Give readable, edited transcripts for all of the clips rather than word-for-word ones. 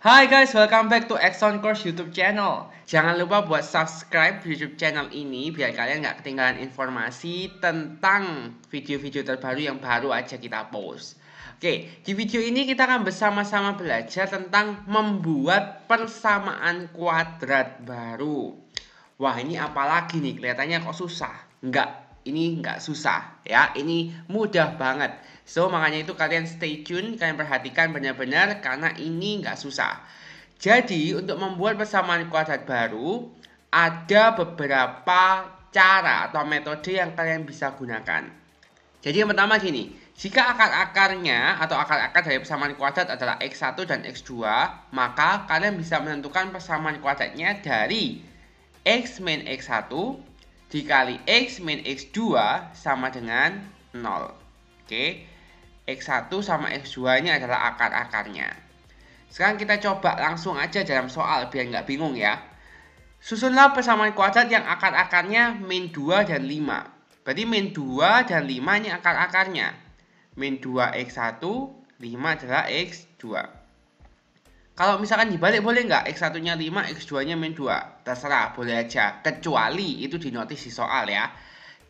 Hai guys, welcome back to Exxon Course YouTube channel. Jangan lupa buat subscribe YouTube channel ini biar kalian nggak ketinggalan informasi tentang video-video terbaru yang baru aja kita post. Oke, di video ini kita akan bersama-sama belajar tentang membuat persamaan kuadrat baru. Wah, ini apalagi nih, kelihatannya kok susah? Enggak, ini enggak susah ya, ini mudah banget. So, makanya itu kalian stay tune, kalian perhatikan benar-benar karena ini enggak susah. Jadi, untuk membuat persamaan kuadrat baru, ada beberapa cara atau metode yang kalian bisa gunakan. Jadi yang pertama gini, jika akar-akarnya atau akar-akar dari persamaan kuadrat adalah X1 dan X2, maka kalian bisa menentukan persamaan kuadratnya dari X min X1 dikali X min X2 sama dengan 0. Oke, X1 sama X2 ini adalah akar-akarnya. Sekarang kita coba langsung aja dalam soal biar nggak bingung ya. Susunlah persamaan kuadrat yang akar-akarnya min 2 dan 5. Berarti min 2 dan 5 ini akar-akarnya. Min 2 X1, 5 adalah X2. Kalau misalkan dibalik boleh nggak? X1-nya 5, X2-nya min 2. Terserah, boleh aja. Kecuali itu dinotis di soal ya.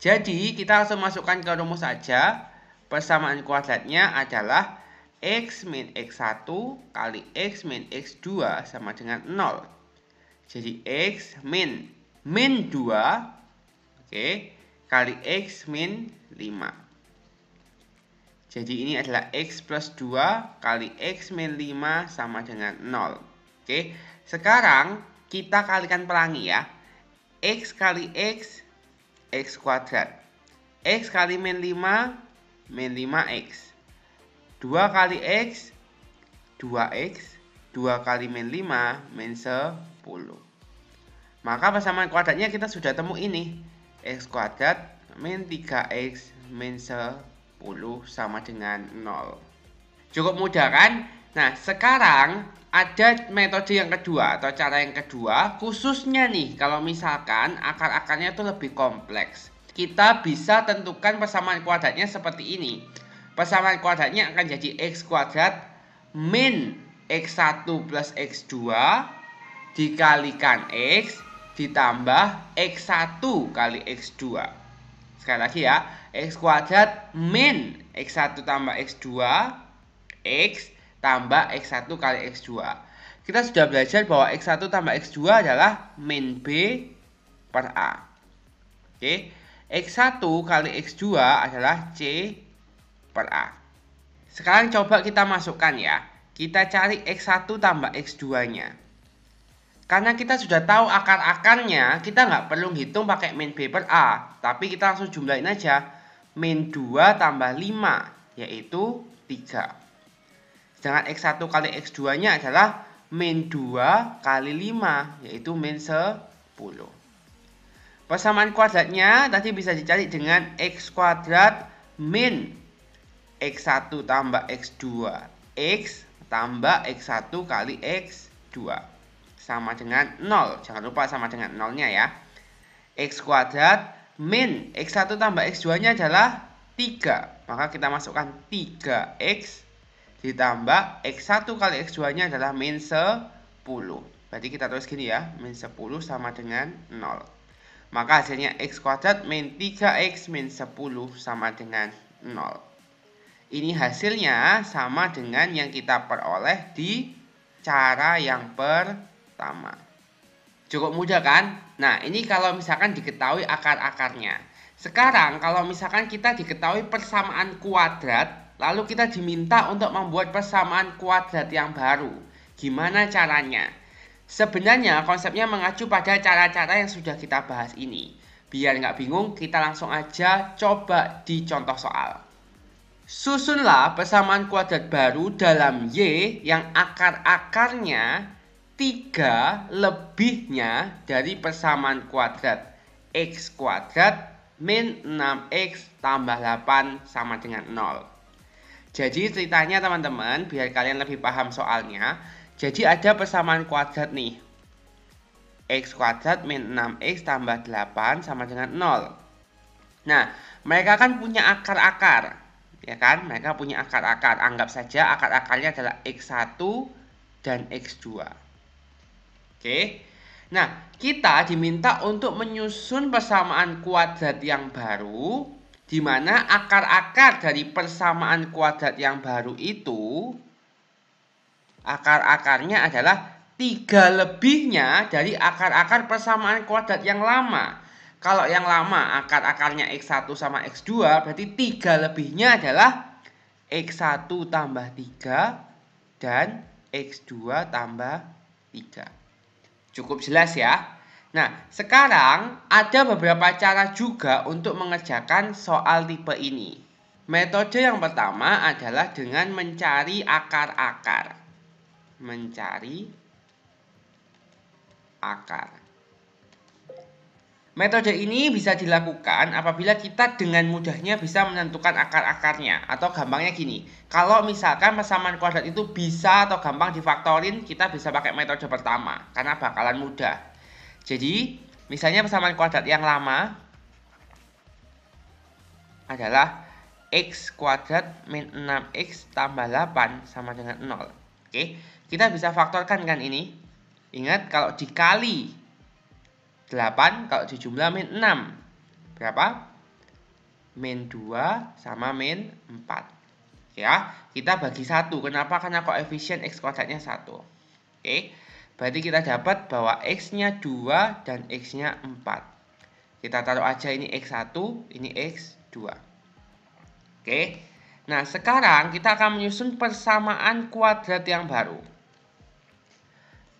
Jadi kita langsung masukkan ke rumus saja. Persamaan kuadratnya adalah X min X1 kali X min X2 sama dengan 0. Jadi X min 2, oke, kali X min 5. Jadi ini adalah X plus 2 kali X min 5 sama dengan 0. Oke, sekarang kita kalikan pelangi ya. X kali X, X kuadrat. X kali min 5, min 5X. 2 kali X, 2X. 2 kali min 5, min 10. Maka persamaan kuadratnya kita sudah temu ini. X kuadrat min 3X min 10 sama dengan 0. Cukup mudah kan? Nah, sekarang ada metode yang kedua atau cara yang kedua, khususnya nih kalau misalkan akar-akarnya itu lebih kompleks. Kita bisa tentukan persamaan kuadratnya seperti ini. Persamaan kuadratnya akan jadi X kuadrat min X1 plus X2 dikalikan X ditambah X1 kali X2. Sekali lagi ya, X kuadrat min X1 tambah X2, X tambah X1 kali X2. Kita sudah belajar bahwa X1 tambah X2 adalah min B per A. Oke, X1 kali X2 adalah C per A. Sekarang coba kita masukkan ya. Kita cari X1 tambah X2-nya. Karena kita sudah tahu akar-akarnya, kita nggak perlu hitung pakai min B per A. Tapi kita langsung jumlahin aja. Min 2 tambah 5, yaitu 3. Sedangkan X1 kali X2-nya adalah min 2 kali 5, yaitu min 10. Persamaan kuadratnya tadi bisa dicari dengan X kuadrat min X1 tambah X2. X tambah X1 kali X2. Sama dengan 0. Jangan lupa sama dengan 0-nya ya. X kuadrat min X1 tambah X2-nya adalah 3. Maka kita masukkan 3X ditambah X1 kali X2-nya adalah min 10. Berarti kita tulis gini ya. Min 10 sama dengan 0. Maka hasilnya X kuadrat min 3X min 10 sama dengan 0. Ini hasilnya sama dengan yang kita peroleh di cara yang pertama. Cukup mudah kan? Nah, ini kalau misalkan diketahui akar-akarnya. Sekarang kalau misalkan kita diketahui persamaan kuadrat, lalu kita diminta untuk membuat persamaan kuadrat yang baru. Gimana caranya? Sebenarnya konsepnya mengacu pada cara-cara yang sudah kita bahas ini. Biar nggak bingung, kita langsung aja coba di contoh soal. Susunlah persamaan kuadrat baru dalam Y yang akar-akarnya 3 lebihnya dari persamaan kuadrat X kuadrat min 6X tambah 8 sama dengan 0. Jadi ceritanya teman-teman, biar kalian lebih paham soalnya. Jadi ada persamaan kuadrat nih. X kuadrat min 6X tambah 8 sama dengan 0. Nah, mereka kan punya akar-akar. Ya kan? Mereka punya akar-akar. Anggap saja akar-akarnya adalah X1 dan X2. Oke. Nah, kita diminta untuk menyusun persamaan kuadrat yang baru, di mana akar-akar dari persamaan kuadrat yang baru itu, akar-akarnya adalah 3 lebihnya dari akar-akar persamaan kuadrat yang lama. Kalau yang lama akar-akarnya X1 sama X2, berarti 3 lebihnya adalah X1 tambah 3 dan X2 tambah 3. Cukup jelas ya. Nah, sekarang ada beberapa cara juga untuk mengerjakan soal tipe ini. Metode yang pertama adalah dengan mencari akar-akar. Mencari akar. Metode ini bisa dilakukan apabila kita dengan mudahnya bisa menentukan akar-akarnya. Atau gampangnya gini, kalau misalkan persamaan kuadrat itu bisa atau gampang difaktorin, kita bisa pakai metode pertama, karena bakalan mudah. Jadi, misalnya persamaan kuadrat yang lama adalah X kuadrat min 6X tambah 8 sama dengan 0. Oke, kita bisa faktorkan kan ini. Ingat, kalau dikali 8, kalau dijumlah min 6. Berapa? Min 2 sama min 4. Ya, kita bagi 1. Kenapa? Karena koefisien X kuadratnya 1. Oke, berarti kita dapat bahwa X-nya 2 dan X-nya 4. Kita taruh aja ini X1, ini X2. Oke, nah sekarang kita akan menyusun persamaan kuadrat yang baru.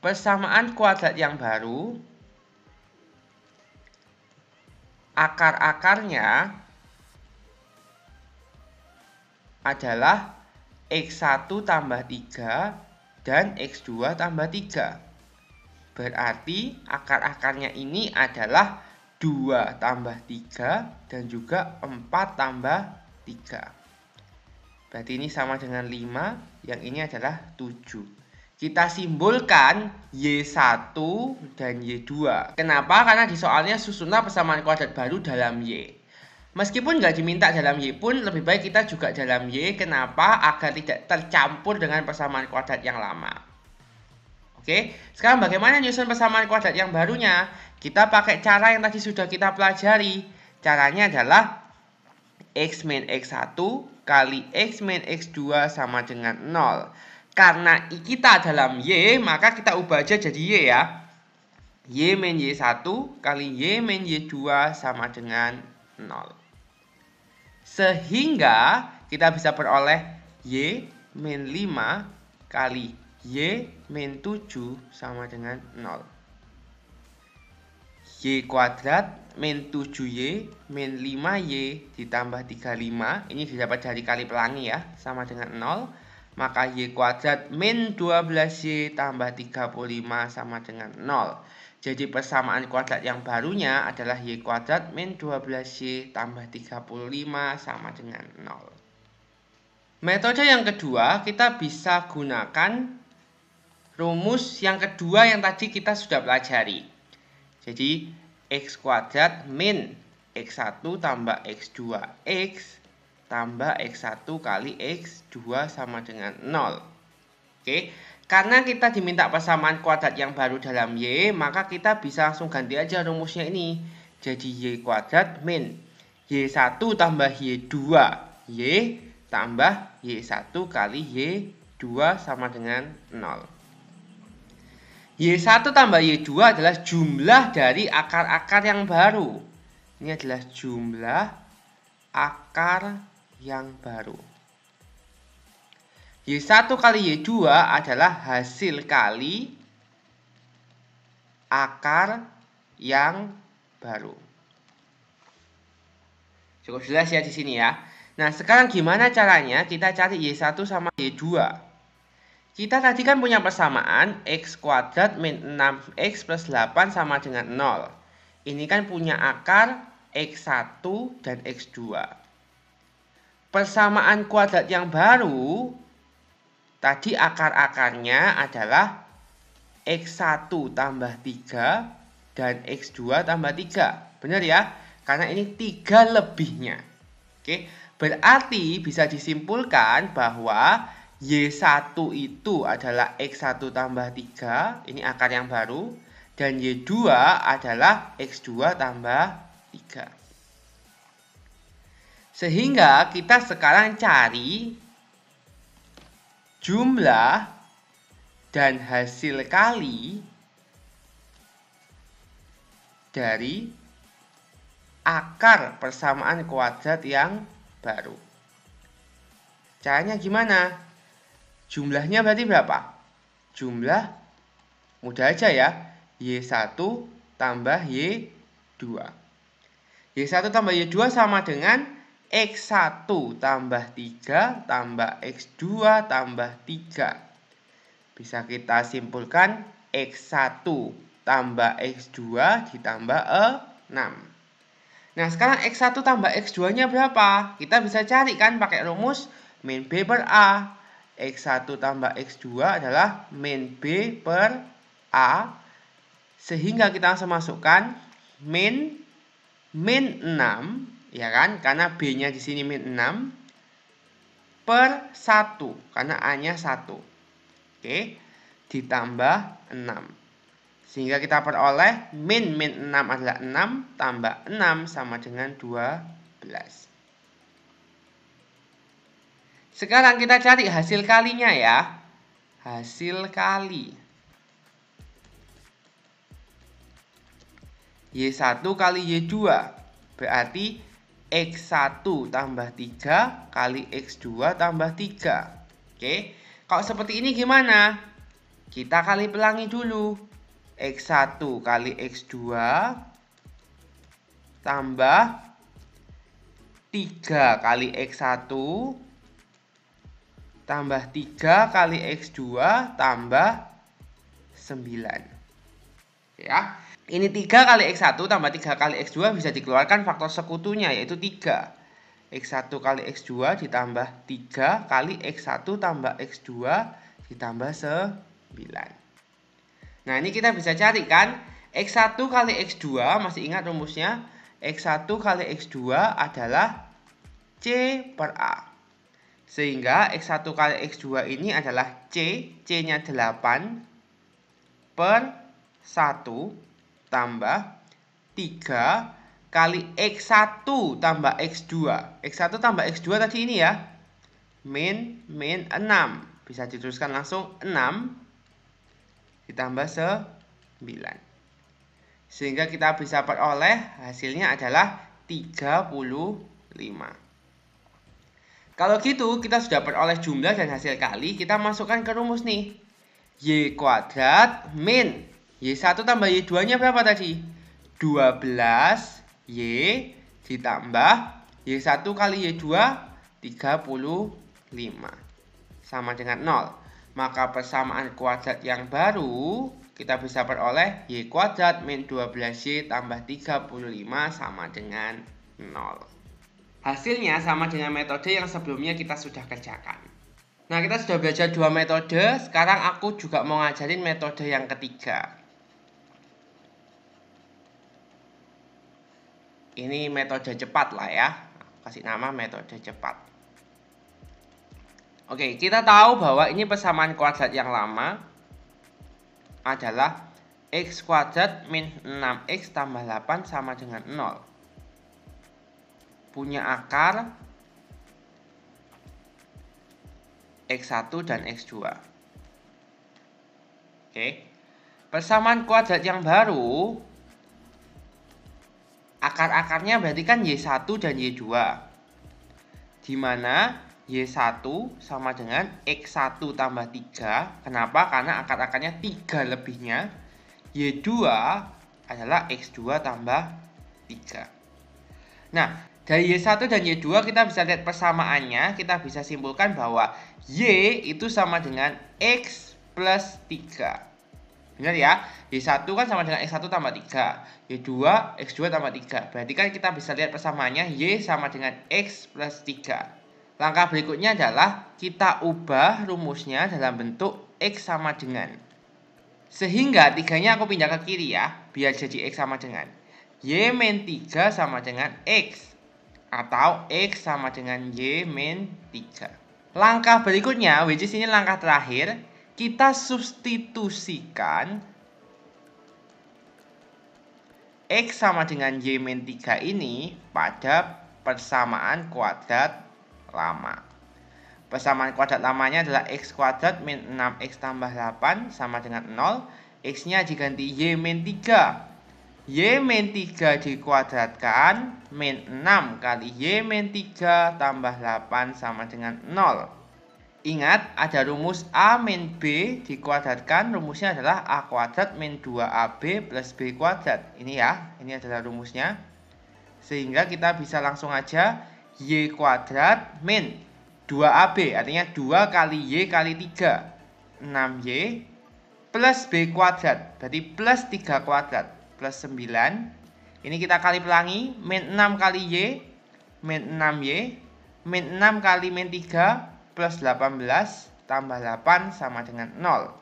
Persamaan kuadrat yang baru, akar-akarnya adalah X1 tambah 3 dan X2 tambah 3. Berarti akar-akarnya ini adalah 2 tambah 3 dan juga 4 tambah 3. Berarti ini sama dengan 5, yang ini adalah 7. Kita simbolkan Y1 dan Y2. Kenapa? Karena di soalnya susunlah persamaan kuadrat baru dalam Y. Meskipun nggak diminta dalam Y pun, lebih baik kita juga dalam Y. Kenapa? Agar tidak tercampur dengan persamaan kuadrat yang lama. Oke, sekarang bagaimana nyusun persamaan kuadrat yang barunya? Kita pakai cara yang tadi sudah kita pelajari. Caranya adalah X min X1 kali X min X2 sama dengan 0. Karena kita dalam Y, maka kita ubah aja jadi Y ya. Y min Y1 kali Y min Y2 sama dengan 0. Sehingga kita bisa peroleh Y min 5 kali Y min 7 sama dengan 0. Y kuadrat min 7Y min 5Y ditambah 35. Ini didapat dari kali pelangi ya, sama dengan 0. Maka Y kuadrat min 12Y tambah 35 sama dengan 0. Jadi persamaan kuadrat yang barunya adalah Y kuadrat min 12Y tambah 35 sama dengan 0. Metode yang kedua, kita bisa gunakan rumus yang kedua yang tadi kita sudah pelajari. Jadi X kuadrat min X1 tambah X2 X tambah X1 kali X2 sama dengan 0. Oke. Karena kita diminta persamaan kuadrat yang baru dalam Y, maka kita bisa langsung ganti aja rumusnya ini. Jadi Y kuadrat min Y1 tambah Y2 Y tambah Y1 kali Y2 sama dengan 0. Y1 tambah Y2 adalah jumlah dari akar-akar yang baru. Ini adalah jumlah akar yang baru. Y1 kali Y2 adalah hasil kali akar yang baru. Cukup jelas ya di sini ya. Nah, sekarang gimana caranya kita cari Y1 sama Y2? Kita tadi kan punya persamaan X kuadrat min 6X plus 8 sama dengan 0. Ini kan punya akar X1 dan X2. Persamaan kuadrat yang baru, tadi akar-akarnya adalah X1 tambah 3 dan X2 tambah 3. Benar ya? Karena ini 3 lebihnya. Oke, berarti bisa disimpulkan bahwa Y1 itu adalah X1 tambah 3, ini akar yang baru. Dan Y2 adalah X2 tambah 3. Sehingga kita sekarang cari jumlah dan hasil kali dari akar persamaan kuadrat yang baru. Caranya gimana? Jumlahnya berarti berapa? Jumlah mudah aja ya. Y1 tambah Y2. Y1 tambah Y2 sama dengan X1 tambah 3 tambah X2 tambah 3. Bisa kita simpulkan X1 tambah X2 ditambah 6. Nah, sekarang X1 tambah X2-nya berapa? Kita bisa cari kan pakai rumus min B per A. X1 tambah X2 adalah min B per A. Sehingga kita langsung masukkan min 6, ya kan? Karena B-nya di sini min 6 per 1, karena A-nya 1. Oke, ditambah 6. Sehingga kita peroleh min 6 adalah 6 tambah 6 sama dengan 12. Sekarang kita cari hasil kalinya ya. Hasil kali. Y1 kali Y2. Berarti X1 tambah 3 kali X2 tambah 3. Oke. Kalau seperti ini gimana? Kita kali pelangi dulu. X1 kali X2 tambah 3 kali X1 tambah 3 kali X2 tambah 9. Ya. Ini 3 kali X1 tambah 3 kali X2 bisa dikeluarkan faktor sekutunya yaitu 3. X1 kali X2 ditambah 3 kali X1 tambah X2 ditambah 9. Nah, ini kita bisa cari kan X1 kali X2, masih ingat rumusnya? X1 kali X2 adalah C per A. Sehingga X1 kali X2 ini adalah C, C-nya 8 per 1 tambah 3 kali X1 tambah X2. X1 tambah X2 tadi ini ya. Min 6. Bisa dituliskan langsung 6 ditambah 9. Sehingga kita bisa peroleh hasilnya adalah 35. Kalau gitu kita sudah peroleh jumlah dan hasil kali. Kita masukkan ke rumus nih. Y kuadrat min Y1 tambah Y2 nya berapa tadi? 12 Y ditambah Y1 kali Y2 35 sama dengan 0. Maka persamaan kuadrat yang baru kita bisa peroleh Y kuadrat min 12Y tambah 35 sama dengan 0. Hasilnya sama dengan metode yang sebelumnya kita sudah kerjakan. Nah, kita sudah belajar 2 metode. Sekarang aku juga mau ngajarin metode yang ketiga. Ini metode cepat lah ya. Kasih nama metode cepat. Oke, kita tahu bahwa ini persamaan kuadrat yang lama adalah X kuadrat min 6X tambah 8 sama dengan 0. Punya akar X1 dan X2. Oke. Persamaan kuadrat yang baru, akar-akarnya berarti kan Y1 dan Y2. Di mana Y1 sama dengan X1 tambah 3. Kenapa? Karena akar-akarnya 3 lebihnya. Y2 adalah X2 tambah 3. Nah, dari Y1 dan Y2 kita bisa lihat persamaannya. Kita bisa simpulkan bahwa Y itu sama dengan X plus 3. Benar ya? Y1 kan sama dengan X1 tambah 3. Y2 X2 tambah 3. Berarti kan kita bisa lihat persamaannya Y sama dengan X plus 3. Langkah berikutnya adalah kita ubah rumusnya dalam bentuk X sama dengan. Sehingga 3-nya aku pindah ke kiri ya. Biar jadi X sama dengan Y min 3 sama dengan X. Atau X sama dengan Y min 3. Langkah berikutnya, which is ini langkah terakhir, kita substitusikan X sama dengan Y min 3 ini pada persamaan kuadrat lama. Persamaan kuadrat lamanya adalah X kuadrat min 6X tambah 8 sama dengan 0. X-nya diganti Y min 3. Y min 3 dikuadratkan min 6 kali Y min 3 tambah 8 sama dengan 0. Ingat, ada rumus A min B dikuadratkan, rumusnya adalah A kuadrat min 2AB plus B kuadrat. Ini ya, ini adalah rumusnya. Sehingga kita bisa langsung aja Y kuadrat min 2AB, artinya 2 kali Y kali 3, 6Y, plus B kuadrat, berarti plus 3 kuadrat, plus 9. Ini kita kali pelangi, min 6 kali Y, min 6Y, min 6 kali min 3, plus 18 tambah 8 sama dengan 0.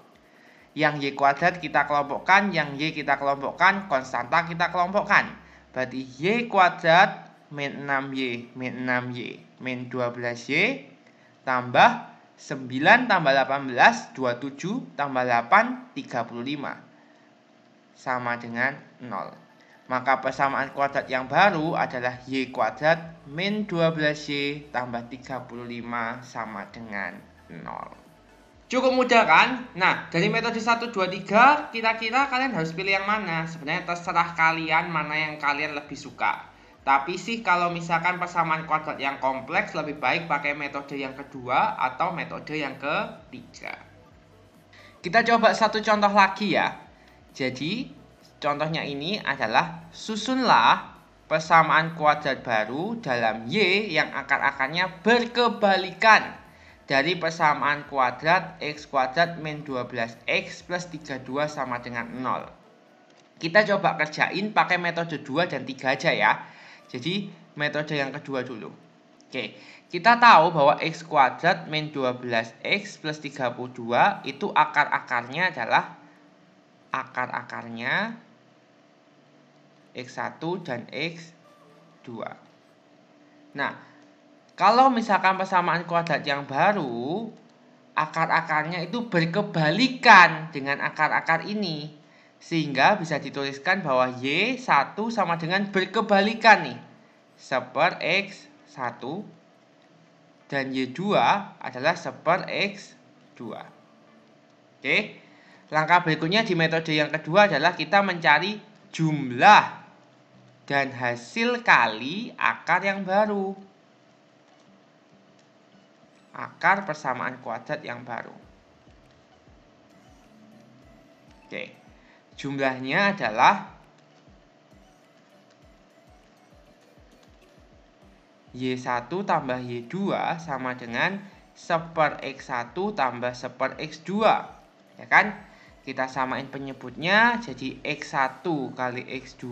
Yang Y kuadrat kita kelompokkan, yang Y kita kelompokkan, konstanta kita kelompokkan. Berarti Y kuadrat min 6Y, min 6Y, min 12Y, tambah 9 tambah 18, 27, tambah 8, 35. Sama dengan 0. Maka persamaan kuadrat yang baru adalah Y kuadrat min 12Y tambah 35 sama dengan 0. Cukup mudah kan? Nah, dari metode 1, 2, 3, kira-kira kalian harus pilih yang mana? Sebenarnya terserah kalian mana yang kalian lebih suka. Tapi sih kalau misalkan persamaan kuadrat yang kompleks, lebih baik pakai metode yang kedua atau metode yang ketiga. Kita coba satu contoh lagi ya. Jadi contohnya ini adalah susunlah persamaan kuadrat baru dalam Y yang akar-akarnya berkebalikan dari persamaan kuadrat X kuadrat min 12X plus 32 sama dengan 0. Kita coba kerjain pakai metode 2 dan 3 aja ya. Jadi metode yang kedua dulu. Oke, kita tahu bahwa X kuadrat min 12X plus 32 itu akar-akarnya adalah akar-akarnya X1 dan X2. Nah, kalau misalkan persamaan kuadrat yang baru, akar-akarnya itu berkebalikan dengan akar-akar ini. Sehingga bisa dituliskan bahwa Y1 sama dengan berkebalikan nih. Seper X1 dan Y2 adalah seper X2. Oke. Langkah berikutnya di metode yang kedua adalah kita mencari jumlah dan hasil kali akar yang baru. Akar persamaan kuadrat yang baru. Oke. Jumlahnya adalah Y1 tambah Y2 sama dengan seper X1 tambah seper X2. Ya kan? Kita samain penyebutnya jadi X1 kali X2.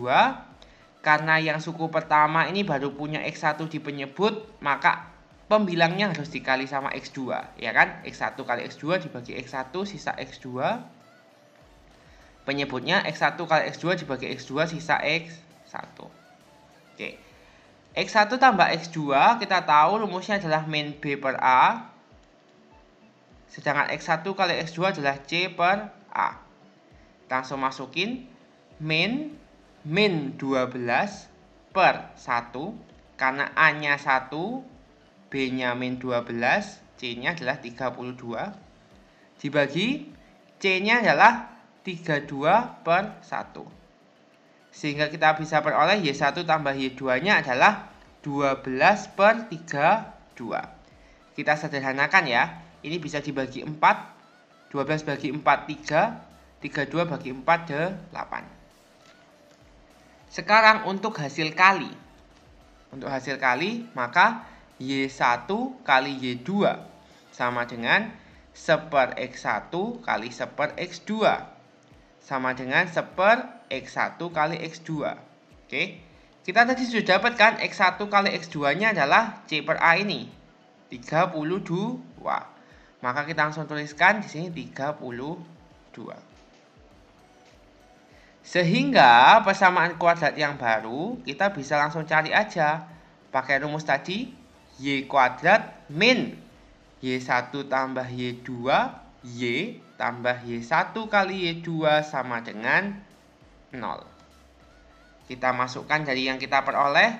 Karena yang suku pertama ini baru punya X1 di penyebut, maka pembilangnya harus dikali sama X2. Ya kan? X1 kali X2 dibagi X1 sisa X2. Penyebutnya X1 kali X2 dibagi X2 sisa X1. Oke. X1 tambah X2 kita tahu rumusnya adalah min B per A. Sedangkan X1 kali X2 adalah C per A. Langsung masukin min 12 per 1. Karena A-nya 1, B-nya min 12, C-nya adalah 32. Dibagi C-nya adalah 32 per 1. Sehingga kita bisa peroleh Y1 tambah Y2-nya adalah 12 per 32. Kita sederhanakan ya. Ini bisa dibagi 4. 12 bagi 4, 3. 32 bagi 4, 8. Sekarang untuk hasil kali. Untuk hasil kali, maka Y1 kali Y2 sama dengan seper X1 kali seper X2. Sama dengan seper X1 kali X2. Oke. Kita tadi sudah dapat kan X1 kali X2-nya adalah C per A ini. 32. Maka kita langsung tuliskan di sini 32. Sehingga persamaan kuadrat yang baru kita bisa langsung cari aja. Pakai rumus tadi Y kuadrat min Y1 tambah Y2, Y tambah Y1 kali Y2 sama dengan 0. Kita masukkan dari yang kita peroleh,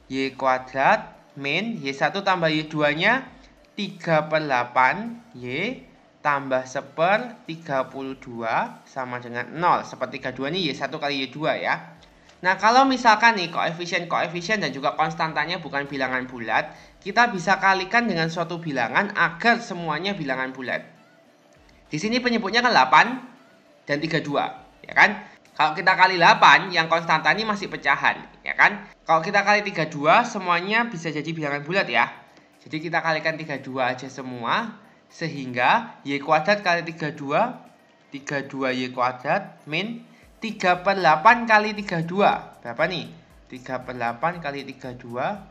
Y kuadrat min Y1 tambah Y2-nya 3/8 Y tambah 1/32 sama dengan 0. 1/32 ini Y1 kali Y2 ya. Nah, kalau misalkan nih koefisien dan juga konstantanya bukan bilangan bulat, kita bisa kalikan dengan suatu bilangan agar semuanya bilangan bulat. Di sini penyebutnya kan 8 dan 32, ya kan? Kalau kita kali 8, yang konstanta ini masih pecahan, ya kan? Kalau kita kali 32, semuanya bisa jadi bilangan bulat ya. Jadi kita kalikan 32 aja semua, sehingga Y kuadrat kali 32, 32Y kuadrat min 3/8 kali 32. Berapa nih? 3/8 kali 32,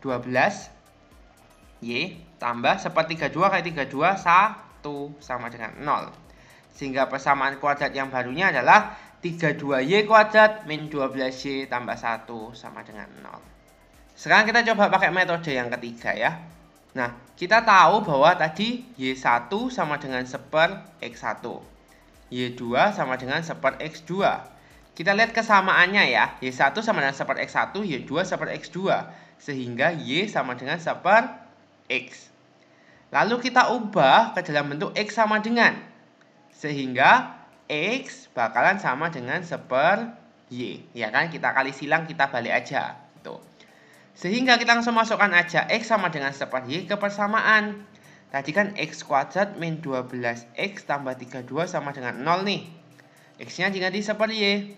12. Y tambah 1/32 kali 32, 1 sama dengan 0. Sehingga persamaan kuadrat yang barunya adalah 32Y kuadrat min 12Y tambah 1 sama dengan 0. Sekarang kita coba pakai metode yang ketiga ya. Nah, kita tahu bahwa tadi Y1 sama dengan 1/X1. Y2 sama dengan 1/X2. Kita lihat kesamaannya ya. Y1 sama dengan 1/X1, Y2 1/X2. Sehingga Y sama dengan 1/X. Lalu kita ubah ke dalam bentuk X sama dengan. Sehingga X bakalan sama dengan 1/Y. Ya kan, kita kali silang, kita balik aja. Tuh. Sehingga kita langsung masukkan aja X sama dengan 1/Y ke persamaan. Tadi kan X kuadrat min 12X tambah 32 sama dengan 0 nih. X-nya diganti 1/Y.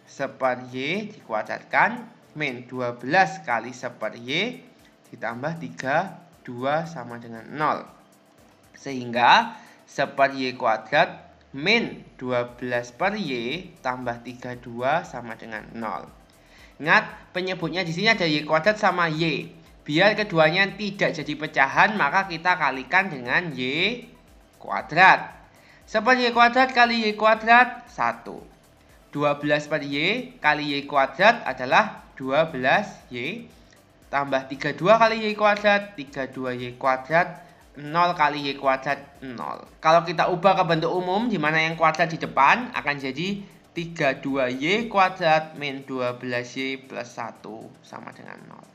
1/Y dikuadratkan min 12 kali 1/Y ditambah 32 sama dengan 0. Sehingga 1/Y kuadrat min 12/Y tambah 32 sama dengan 0. Ingat, penyebutnya di sini ada Y kuadrat sama Y. Biar keduanya tidak jadi pecahan, maka kita kalikan dengan Y kuadrat. 1/Y kuadrat kali Y kuadrat 1. 12/Y kali Y kuadrat adalah 12Y. Tambah 32 kali Y kuadrat, 32Y kuadrat. 0 kali Y kuadrat 0. Kalau kita ubah ke bentuk umum, di mana yang kuadrat di depan, akan jadi 32Y kuadrat min 12Y plus 1 sama dengan 0.